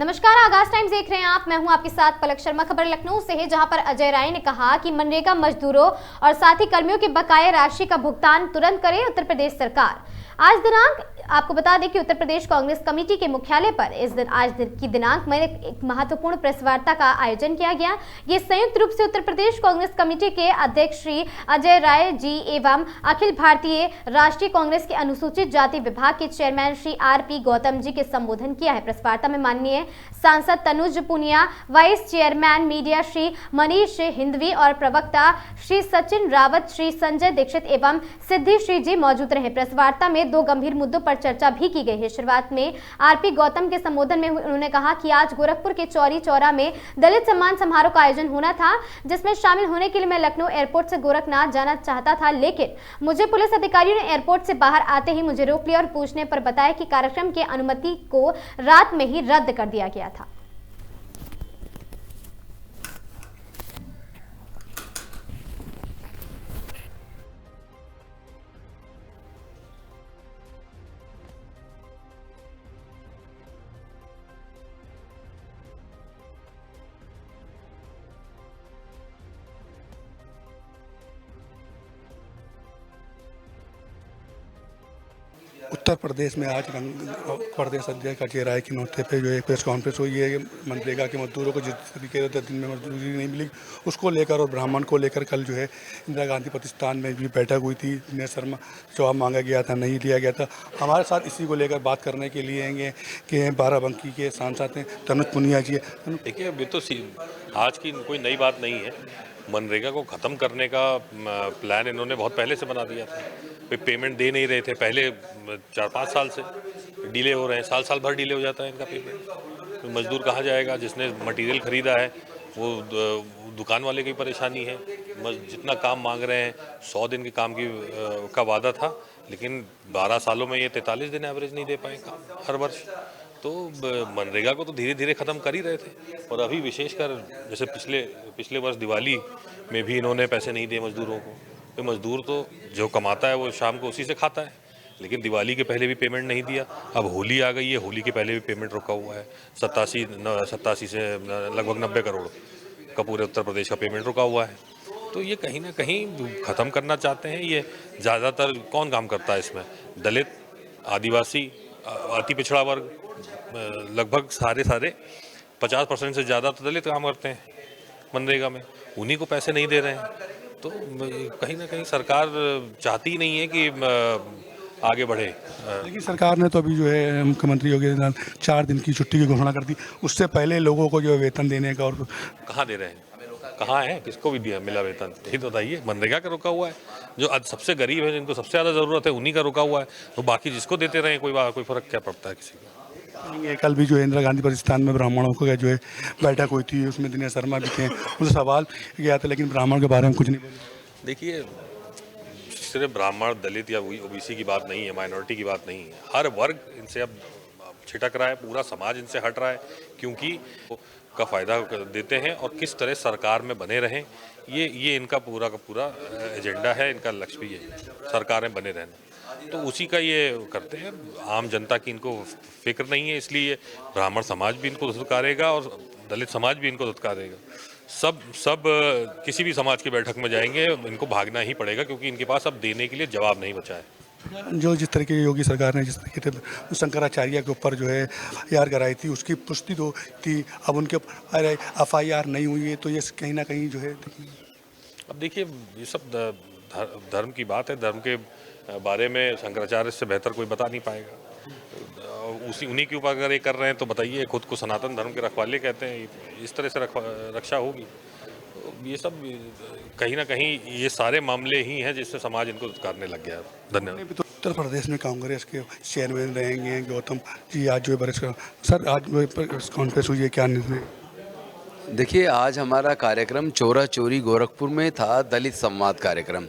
नमस्कार, आगाज टाइम्स देख रहे हैं आप। मैं हूं आपके साथ पलक शर्मा। खबर लखनऊ से है, जहां पर अजय राय ने कहा कि मनरेगा मजदूरों और साथी कर्मियों के बकाया राशि का भुगतान तुरंत करे उत्तर प्रदेश सरकार। आज दिनांक आपको बता दें कि उत्तर प्रदेश कांग्रेस कमेटी के मुख्यालय पर आज की दिनांक में एक महत्वपूर्ण प्रेस वार्ता का आयोजन किया गया। ये संयुक्त रूप से उत्तर प्रदेश कांग्रेस कमेटी के अध्यक्ष श्री अजय राय जी एवं अखिल भारतीय राष्ट्रीय कांग्रेस के अनुसूचित जाति विभाग के चेयरमैन श्री आर.पी. गौतम जी के संबोधन किया है। प्रेस वार्ता में माननीय सांसद Tanuj Punia, vice chairman media Shri Manish Hindavi और प्रवक्ता श्री सचिन रावत, श्री संजय दीक्षित एवं सिद्धि श्री जी मौजूद रहे। प्रेस वार्ता में दो गंभीर मुद्दों पर चर्चा भी की गई है। शुरुआत में आर.पी. गौतम के संबोधन में उन्होंने कहा कि आज गोरखपुर के चौरी चौरा में दलित सम्मान समारोह का आयोजन होना था, जिसमें शामिल होने के लिए मैं लखनऊ एयरपोर्ट से गोरखनाथ जाना चाहता था, लेकिन मुझे पुलिस अधिकारियों ने एयरपोर्ट से बाहर आते ही मुझे रोक लिया और पूछने पर बताया कि कार्यक्रम की अनुमति को रात में ही रद्द कर दिया गया था। उत्तर प्रदेश में आज प्रदेश अध्यक्ष अजय राय के नौते पे जो एक प्रेस कॉन्फ्रेंस हुई है, मनरेगा के मजदूरों को जिस तरीके से 10 दिन में मजदूरी नहीं मिली उसको लेकर और ब्राह्मण को लेकर कल जो है इंदिरा गांधी प्रतिष्ठान में भी बैठक हुई थी। दिनेश शर्मा जवाब मांगा गया था, नहीं लिया गया था। हमारे साथ इसी को लेकर बात करने के लिए आएंगे कि बाराबंकी के सांसद हैं तनुज पुनिया जी। देखिए, अभी तो आज की कोई नई बात नहीं है। मनरेगा को ख़त्म करने का प्लान इन्होंने बहुत पहले से बना दिया था। पेमेंट दे नहीं रहे थे पहले 4-5 साल से, डिले हो रहे हैं, साल भर डिले हो जाता है इनका पेमेंट। तो मजदूर कहाँ जाएगा? जिसने मटेरियल ख़रीदा है वो दुकान वाले की परेशानी है। जितना काम मांग रहे हैं 100 दिन के काम का वादा था, लेकिन 12 सालों में ये 43 दिन एवरेज नहीं दे पाए काम हर वर्ष। तो मनरेगा को तो धीरे धीरे ख़त्म कर ही रहे थे। और अभी विशेषकर जैसे पिछले वर्ष दिवाली में भी इन्होंने पैसे नहीं दिए मजदूरों को। तो मजदूर तो जो कमाता है वो शाम को उसी से खाता है, लेकिन दिवाली के पहले भी पेमेंट नहीं दिया। अब होली आ गई है, होली के पहले भी पेमेंट रुका हुआ है। 87 से लगभग 90 करोड़ का पूरे उत्तर प्रदेश का पेमेंट रुका हुआ है। तो ये कहीं ना कहीं ख़त्म करना चाहते हैं। ये ज़्यादातर कौन काम करता है इसमें? दलित, आदिवासी, अति पिछड़ा वर्ग, लगभग सारे 50% से ज़्यादा तो दलित काम करते हैं मनरेगा में। उन्हीं को पैसे नहीं दे रहे हैं। तो कहीं ना कहीं सरकार चाहती नहीं है कि आगे बढ़े। लेकिन सरकार ने तो अभी जो है मुख्यमंत्री योगी आदित्यनाथ 4 दिन की छुट्टी की घोषणा कर दी। उससे पहले लोगों को जो है वेतन देने का, और कहाँ दे रहे हैं? कहाँ है? किसको भी दिया मिला वेतन? यही तो बताइए। मनरेगा का रुका हुआ है। जो आज सबसे गरीब है, जिनको सबसे ज़्यादा ज़रूरत है, उन्हीं का रुका हुआ है। तो बाकी जिसको देते रहे कोई फ़र्क क्या पड़ता है किसी को? ये कल भी जो है इंदिरा गांधी प्रतिष्ठान में ब्राह्मणों को जो है बैठक हुई थी, उसमें दिनेश शर्मा भी थे। उनसे सवाल किया था, लेकिन ब्राह्मण के बारे में कुछ नहीं बोले। देखिए, सिर्फ ब्राह्मण, दलित या ओबीसी की बात नहीं है, माइनॉरिटी की बात नहीं है। हर वर्ग इनसे अब छिटक रहा है, पूरा समाज इनसे हट रहा है, क्योंकि का फ़ायदा देते हैं और किस तरह सरकार में बने रहें, ये इनका पूरा का पूरा एजेंडा है। इनका लक्ष्य भी है सरकार में बने रहना। तो उसी का ये करते हैं। आम जनता की इनको फिक्र नहीं है, इसलिए ब्राह्मण समाज भी इनको धुतकारेगा और दलित समाज भी इनको धुतकारेगा। सब किसी भी समाज की बैठक में जाएंगे, इनको भागना ही पड़ेगा, क्योंकि इनके पास अब देने के लिए जवाब नहीं बचा है। जो जिस तरीके की योगी सरकार ने जिस तरीके से शंकराचार्य के ऊपर जो है FIR कराई थी, उसकी पुष्टि तो थी। अब उनके FIR नहीं हुई है, तो ये कहीं ना कहीं जो है। अब देखिए, ये सब धर्म की बात है। धर्म के बारे में शंकराचार्य से बेहतर कोई बता नहीं पाएगा। उन्हीं के ऊपर अगर ये कर रहे हैं तो बताइए, खुद को सनातन धर्म के रखवाले कहते हैं, इस तरह से रक्षा होगी? तो ये सब कहीं ना कहीं ये सारे मामले ही हैं जिससे समाज इनको धुतकारने लग गया है। धन्यवाद। तो उत्तर प्रदेश में कांग्रेस के चेयरमैन रहेंगे गौतम जी। आज जो है सर, आज प्रेस कॉन्फ्रेंस हुई है, क्या निर्णय? देखिए, आज हमारा कार्यक्रम चोरा चोरी गोरखपुर में था, दलित संवाद कार्यक्रम,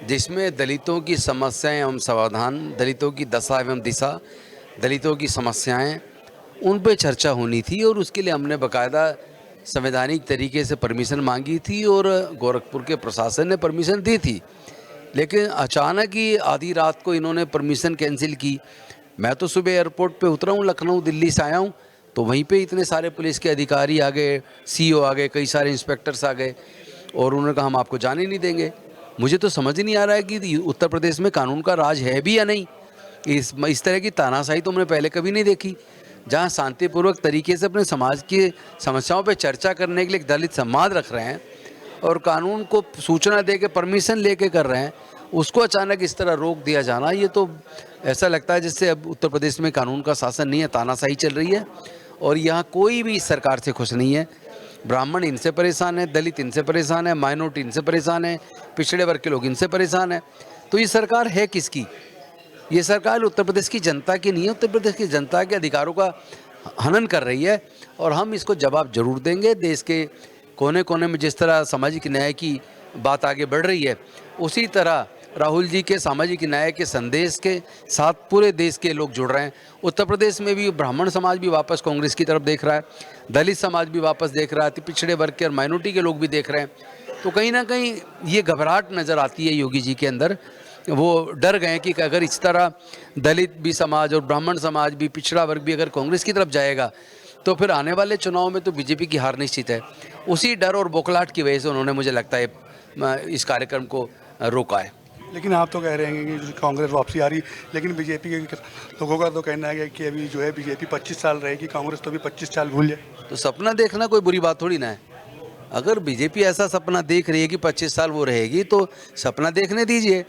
जिसमें दलितों की समस्याएं एवं समाधान, दलितों की दशा एवं दिशा, दलितों की समस्याएं, उन पे चर्चा होनी थी। और उसके लिए हमने बाकायदा संवैधानिक तरीके से परमिशन मांगी थी और गोरखपुर के प्रशासन ने परमिशन दी थी। लेकिन अचानक ही आधी रात को इन्होंने परमिशन कैंसिल की। मैं तो सुबह एयरपोर्ट पे उतरा हूँ, लखनऊ दिल्ली से आया हूँ, तो वहीं पे इतने सारे पुलिस के अधिकारी आ गए, सीईओ आ गए, कई सारे इंस्पेक्टर्स आ गए और उन्होंने कहा हम आपको जाने नहीं देंगे। मुझे तो समझ ही नहीं आ रहा है कि उत्तर प्रदेश में कानून का राज है भी या नहीं। इस तरह की तानाशाही तो हमने पहले कभी नहीं देखी, जहाँ शांतिपूर्वक तरीके से अपने समाज की समस्याओं पर चर्चा करने के लिए एक दलित संवाद रख रहे हैं और कानून को सूचना दे के परमिशन लेके कर रहे हैं, उसको अचानक इस तरह रोक दिया जाना, ये तो ऐसा लगता है जिससे अब उत्तर प्रदेश में कानून का शासन नहीं है, तानाशाही चल रही है और यहाँ कोई भी इस सरकार से खुश नहीं है। ब्राह्मण इनसे परेशान है, दलित इनसे परेशान है, माइनॉरिटी इनसे परेशान है, पिछड़े वर्ग के लोग इनसे परेशान है। तो ये सरकार है किसकी? ये सरकार उत्तर प्रदेश की जनता की नहीं है, उत्तर प्रदेश की जनता के अधिकारों का हनन कर रही है और हम इसको जवाब जरूर देंगे। देश के कोने कोने में जिस तरह सामाजिक न्याय की बात आगे बढ़ रही है, उसी तरह राहुल जी के सामाजिक न्याय के संदेश के साथ पूरे देश के लोग जुड़ रहे हैं। उत्तर प्रदेश में भी ब्राह्मण समाज भी वापस कांग्रेस की तरफ देख रहा है, दलित समाज भी वापस देख रहा है, पिछड़े वर्ग के और माइनॉरिटी के लोग भी देख रहे हैं। तो कहीं ना कहीं ये घबराहट नज़र आती है योगी जी के अंदर। वो डर गए कि अगर इस तरह दलित भी समाज और ब्राह्मण समाज भी, पिछड़ा वर्ग भी अगर कांग्रेस की तरफ जाएगा तो फिर आने वाले चुनाव में तो बीजेपी की हार निश्चित है। उसी डर और बौखलाहट की वजह से उन्होंने, मुझे लगता है, इस कार्यक्रम को रोका है। लेकिन आप तो कह रहे हैं कि कांग्रेस वापसी आ रही, लेकिन बीजेपी के लोगों का तो कहना है कि अभी जो है बीजेपी 25 साल रहेगी, कांग्रेस तो अभी 25 साल भूल जाए। तो सपना देखना कोई बुरी बात थोड़ी ना है। अगर बीजेपी ऐसा सपना देख रही है कि 25 साल वो रहेगी तो सपना देखने दीजिए।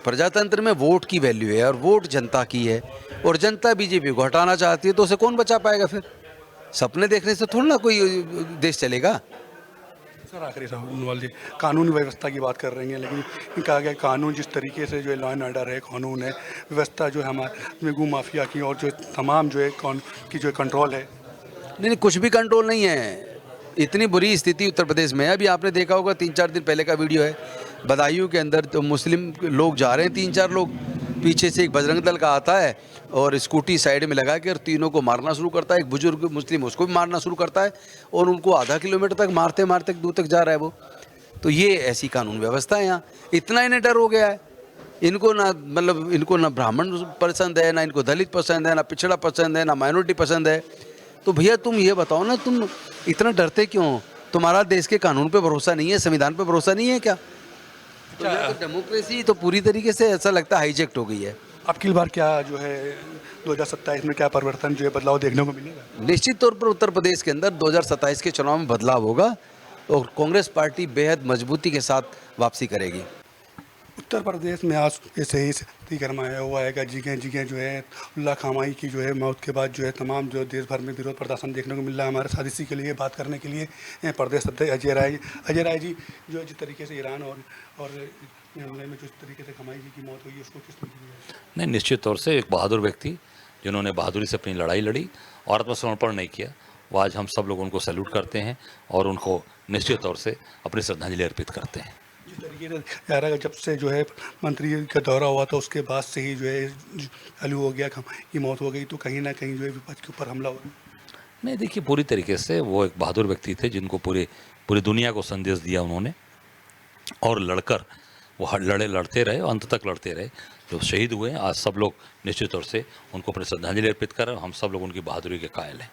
प्रजातंत्र में वोट की वैल्यू है और वोट जनता की है और जनता बीजेपी को हटाना चाहती है, तो उसे कौन बचा पाएगा? फिर सपने देखने से थोड़ा ना कोई देश चलेगा। सर आखिरी सवाल जी, कानून व्यवस्था की बात कर रही हैं, लेकिन कहा गया कानून जिस तरीके से जो है लॉ एंड ऑर्डर है, कानून है, व्यवस्था जो है हमारे गू माफिया की और जो तमाम जो है की जो कंट्रोल है। नहीं, कुछ भी कंट्रोल नहीं है। इतनी बुरी स्थिति उत्तर प्रदेश में है। अभी आपने देखा होगा 3-4 दिन पहले का वीडियो है, बदायूं के अंदर तो मुस्लिम लोग जा रहे हैं, 3-4 लोग, पीछे से एक बजरंग दल का आता है और स्कूटी साइड में लगा के और तीनों को मारना शुरू करता है। एक बुजुर्ग मुस्लिम उसको भी मारना शुरू करता है और उनको आधा किलोमीटर तक मारते मारते दूर तक जा रहा है वो। तो ये ऐसी कानून व्यवस्था है यहाँ। इतना इन्हें डर हो गया है, इनको ना ब्राह्मण पसंद है, ना इनको दलित पसंद है, ना पिछड़ा पसंद है, ना माइनॉरिटी पसंद है। तो भैया तुम ये बताओ ना, तुम इतना डरते क्यों? तुम्हारा देश के कानून पे भरोसा नहीं है, संविधान पे भरोसा नहीं है क्या? तो डेमोक्रेसी तो पूरी तरीके से ऐसा लगता है हाईजेक्ट हो गई है। अब की बार क्या जो है 2027 में क्या परिवर्तन जो है बदलाव देखने को मिलेगा? निश्चित तौर पर उत्तर प्रदेश के अंदर 2027 के चुनाव में बदलाव होगा और कांग्रेस पार्टी बेहद मजबूती के साथ वापसी करेगी। उत्तर प्रदेश में आज ऐसे ही अतिक्रमण हुआ है, जगह जो है उल्ला खामाई की जो है मौत के बाद जो है तमाम जो देश भर में विरोध प्रदर्शन देखने को मिल रहा है। हमारे साथ इसी के लिए बात करने के लिए प्रदेश अध्यक्ष अजय राय जी जो है जिस तरीके से ईरान और हमले में जिस तरीके से खमाई जी की मौत हुई, उसको किस तरीके? नहीं, निश्चित तौर से एक बहादुर व्यक्ति जिन्होंने बहादुरी से अपनी लड़ाई लड़ी और आत्मसमर्पण नहीं किया, वो आज हम सब लोग उनको सैल्यूट करते हैं और उनको निश्चित तौर से अपनी श्रद्धांजलि अर्पित करते हैं। जिस तरीके से यार जब से जो है मंत्री का दौरा हुआ था उसके बाद से ही जो है चालू हो गया की मौत हो गई, तो कहीं ना कहीं जो है विपक्ष के ऊपर हमला हुआ। नहीं, देखिए, पूरी तरीके से वो एक बहादुर व्यक्ति थे जिनको पूरी दुनिया को संदेश दिया उन्होंने और लड़कर वो लड़ते रहे और अंत तक लड़ते रहे। जो शहीद हुए आज सब लोग निश्चित तौर से उनको अपनी श्रद्धांजलि अर्पित कर, हम सब लोग उनकी बहादुरी के कायल हैं।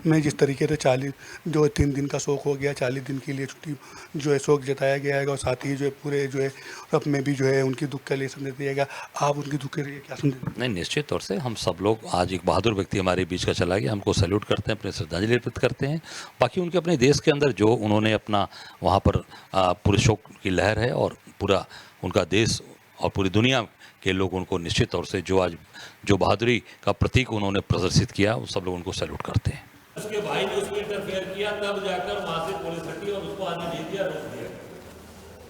मैं जिस तरीके से 3 दिन का शोक हो गया, 40 दिन के लिए छुट्टी जो है शोक जताया गया है और साथ ही जो है पूरे जो है अब में भी जो है उनकी दुख के लिए संदेश दिया गया। आप उनकी दुख के लिए क्या संदेश? नहीं, निश्चित तौर से हम सब लोग, आज एक बहादुर व्यक्ति हमारे बीच का चला गया, हमको सैल्यूट करते हैं, अपने श्रद्धांजलि अर्पित करते हैं। बाकी उनके अपने देश के अंदर जो उन्होंने अपना वहाँ पर पूरे शोक की लहर है और पूरा उनका देश और पूरी दुनिया के लोग उनको निश्चित तौर से जो बहादुरी का प्रतीक उन्होंने प्रदर्शित किया, वो सब लोग उनको सैल्यूट करते हैं। उसके भाई ने उसमें इंटरफेयर किया, तब जाकर वहां से पुलिस हटी और उसको आने नहीं दिया, रोक दिया।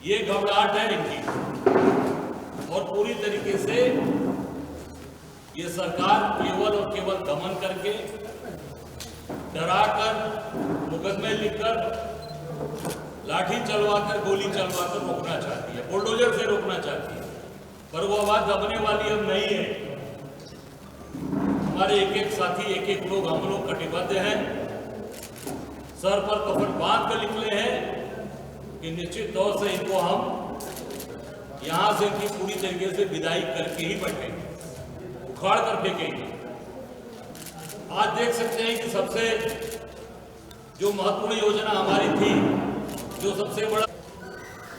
ये घबराहट है इनकी और पूरी तरीके से ये सरकार केवल और केवल दमन करके, डराकर, मुकदमे लिखकर, लाठी चलवाकर, गोली चलवाकर रोकना चाहती है, बुलडोजर से रोकना चाहती है। पर वो आवाज दबने वाली अब नहीं है। हमारे एक साथी, एक लोग, हम लोग कटिबद्ध हैं, सर पर कफन बांध कर निकले हैं कि निश्चित तौर से इनको हम यहां से इनकी पूरी तरीके से विदाई करके ही बैठेंगे, उखाड़ कर फेंकेंगे। आज देख सकते हैं कि सबसे जो महत्वपूर्ण योजना हमारी थी, जो सबसे बड़ा,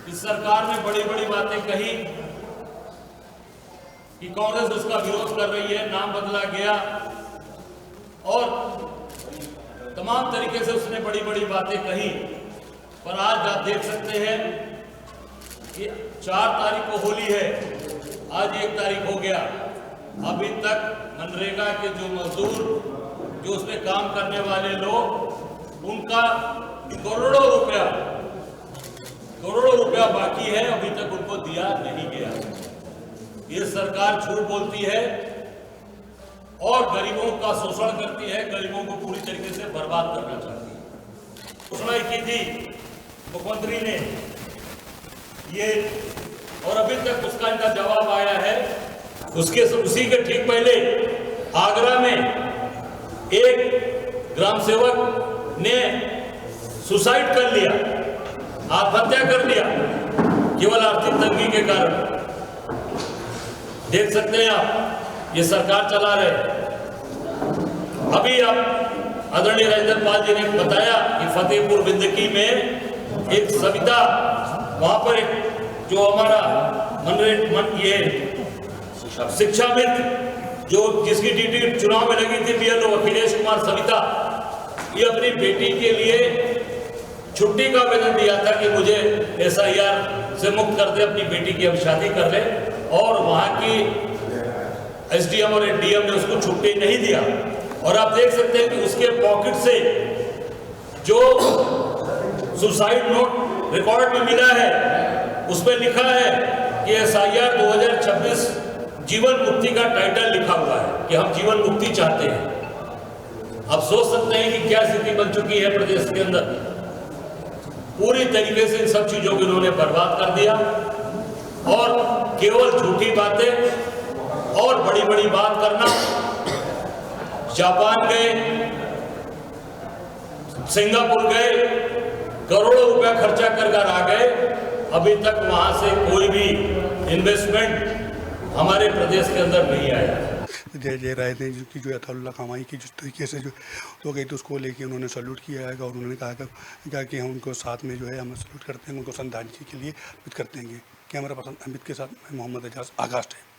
इस सरकार ने बड़ी बड़ी बातें कही कि कांग्रेस उसका विरोध कर रही है, नाम बदला गया और तमाम तरीके से उसने बड़ी बड़ी बातें कही। पर आज आप देख सकते हैं कि 4 तारीख को होली है, आज 1 तारीख हो गया, अभी तक मनरेगा के जो मजदूर, जो उसमें काम करने वाले लोग, उनका करोड़ों रुपया बाकी है, अभी तक उनको दिया नहीं गया। ये सरकार झूठ बोलती है और गरीबों का शोषण करती है, गरीबों को पूरी तरीके से बर्बाद करना चाहती है। घोषणा की थी मुख्यमंत्री ने ये, और अभी तक उसका इनका जवाब आया है। उसी के ठीक पहले आगरा में एक ग्राम सेवक ने सुसाइड कर लिया, आत्महत्या कर लिया, केवल आर्थिक तंगी के कारण। देख सकते हैं आप, ये सरकार चला रहे। अभी आप आदरणीय राजेंद्र पाल जी ने बताया कि फतेहपुर बिंदकी में एक सविता, वहां पर एक जो हमारा ये शिक्षा मित्र, जो जिसकी ड्यूटी चुनाव में लगी थी, बीएलओ अखिलेश कुमार सविता, ये अपनी बेटी के लिए छुट्टी का आवेदन दिया था कि मुझे SIR से मुक्त कर दे, अपनी बेटी की अब शादी कर ले, और वहां की SDM और ADM ने उसको छुट्टी नहीं दिया। और आप देख सकते हैं कि उसके पॉकेट से जो सुसाइड नोट रिकॉर्ड में मिला है, उसमें लिखा है कि SIR 2026 जीवन मुक्ति का टाइटल लिखा हुआ है कि हम जीवन मुक्ति चाहते हैं। अब सोच सकते हैं कि क्या स्थिति बन चुकी है प्रदेश के अंदर। पूरी तरीके से इन सब चीजों को इन्होंने बर्बाद कर दिया और केवल झूठी बातें और बड़ी बड़ी बात करना। जापान गए, सिंगापुर गए, करोड़ों रुपया खर्चा कर आ गए, अभी तक वहां से कोई भी इन्वेस्टमेंट हमारे प्रदेश के अंदर नहीं आया। जय राय ने जो अताउल्ला कमाई की जिस तरीके से जो हो गई, तो उसको लेके उन्होंने सल्यूट किया है और उन्होंने कहा कि हम उनको साथ में जो है हम सल्यूट करते हैं, उनको श्रद्धांजलि के लिए अर्पित करते हैं। कैमरा पर्सन अमित के साथ मैं मोहम्मद एजाज, आगाज टाइम।